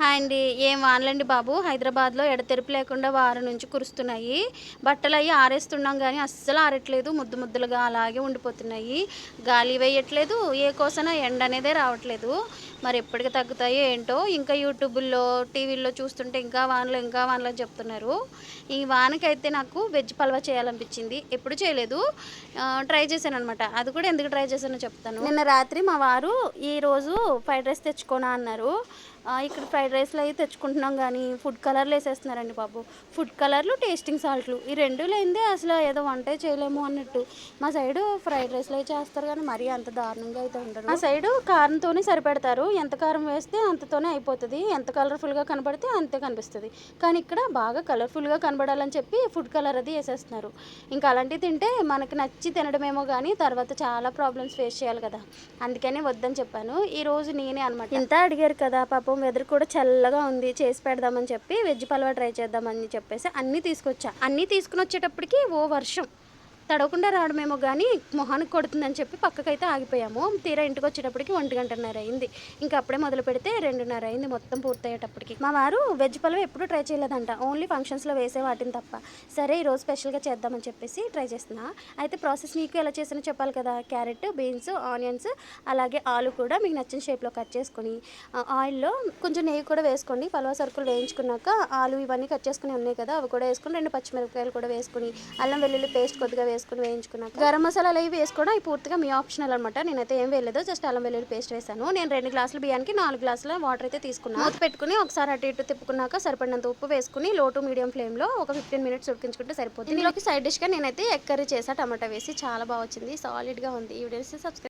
Hi అండి. ఏం వానలండి బాబు. హైదరాబాద్‌లో ఎడతెరిపి లేకుండా వారం నుంచి కురుస్తున్నాయి. బట్టలయి ఆరేస్తున్నాం గానీ అస్సలు ఆరట్లేదు. ముద్దు ముద్దలుగా అలాగే ఉండిపోతున్నాయి. గాలి వేయట్లేదు. ఏ కోసన ఎండనేదే రావట్లేదు. మరి ఎప్పటికి తగ్గుతాయో ఏంటో. ఇంకా యూట్యూబుల్లో, టీవీల్లో చూస్తుంటే ఇంకా వానలు, ఇంకా వానలు అని చెప్తున్నారు. ఈ వానకైతే నాకు వెజ్ పలావ్ చేయాలనిపించింది. ఎప్పుడు చేయలేదు. ట్రై చేశాననమాట. అది కూడా ఎందుకు ట్రై చేశానో చెప్తాను. నిన్న రాత్రి మా వారు ఈరోజు ఫ్రైడ్ రైస్ తెచ్చుకోనా అన్నారు. ఇక్కడ ఫ్రైడ్ రైస్‌లో అయి తెచ్చుకుంటున్నాం గానీ, ఫుడ్ కలర్‌లు ఏసేస్తున్నారండి బాబు. ఫుడ్ కలర్‌లు, టేస్టింగ్ సాల్ట్‌లు ఈ 2 లేనిదే అసలు ఏదో వంటే చేయలేము అన్నట్టు. మా సైడు ఫ్రైడ్ రైస్‌లు అయి చేస్తారు గానీ, మరీ అంత దారుణంగా అయితే ఉండరు. మా సైడు కారంతోనే సరిపెడతారు. ఎంత కారం వేస్తే అంతతోనే అయిపోతది. ఎంత కలర్‌ఫుల్‌గా కనపడితే అంతే కనిపిస్తది. కానీ ఇక్కడ బాగా కలర్‌ఫుల్‌గా కనపడాలని చెప్పి ఫుడ్ కలర్ అది ఏసేస్తున్నారు. ఇంకా అలాంటివి తింటే మనకి నచ్చి తినడమేమో గానీ, తర్వాత చాలా ప్రాబ్లమ్స్ ఫేస్ చేయాలి కదా! అందుకని వద్దని చెప్పాను. ఈరోజు నేనే అనమాట. ఇంత అడిగారు కదా పాపం, వెదర్ కూడా చల్లగా ఉంది, చేసి పెడదామని చెప్పి వెజ్ పలావ్ ట్రై చేద్దామని చెప్పేసి అన్నీ తీసుకొచ్చా. అన్నీ తీసుకుని వచ్చేటప్పటికి ఓ వర్షం. తడవకుండా రావడమేమో గానీ మొహానికి కొడుతుందని చెప్పి పక్కకైతే ఆగిపోయాము. తీరా ఇంటికొచ్చేటప్పటికి 1:30 అయింది. ఇంకా అప్పుడే మొదలు పెడితే 2:30 అయింది మొత్తం పూర్తయ్యేటప్పటికి. మా వారు వెజ్ పలావ్ ఎప్పుడూ ట్రై చేయలేదంట. ఓన్లీ ఫంక్షన్స్‌లో వేసే వాటిని తప్ప. సరే ఈరోజు స్పెషల్‌గా చేద్దామని చెప్పేసి ట్రై చేస్తున్నా. అయితే ప్రాసెస్ మీకు ఎలా చేసానో చెప్పాలి కదా! క్యారెట్, బీన్స్, ఆనియన్స్ అలాగే ఆలు కూడా మీకు నచ్చిన షేప్‌లో కట్ చేసుకొని ఆయిల్‌లో కొంచెం నెయ్యి కూడా వేసుకోండి. పలావ్ సరుకులు వేయించుకున్నాక ఆలు ఇవన్నీ కట్ చేసుకుని ఉన్నాయి కదా! అవి కూడా వేసుకొని 2 పచ్చిమిరపకాయలు కూడా వేసుకొని అల్లం వెల్లుల్లి పేస్ట్ కొద్దిగా వేసుకొని వేయించుకున్నాక గరం మసాలాలు అవి వేసుకోవడం అవి పూర్తిగా మీ ఆప్షనల్ అనమాట. నేనైతే ఏం వేయలేదు. జస్ట్ అల్లం వెల్లుల్లి పేస్ట్ వేసాను. నేను 2 గ్లాసుల బియ్యానికి 4 గ్లాసుల వాటర్ అయితే తీసుకున్నాను. మూత పెట్టుకుని ఒకసారి అటు ఇటు తిప్పుకున్నాక సరిపడినంత ఉప్పు వేసుకుని లో టు మీడియం ఫ్లేమ్‌లో ఒక 15 మినిట్స్ ఉడికించుకుంటే సరిపోతుంది. ఇందులోకి సైడ్ డిష్‌గా నేనైతే ఎగ్ కర్రీ చేసా టమాటా వేసి. చాలా బాగా వచ్చింది. సాలిడ్‌గా ఉంది. ఈ వీడియోని సబ్స్క్రైబ్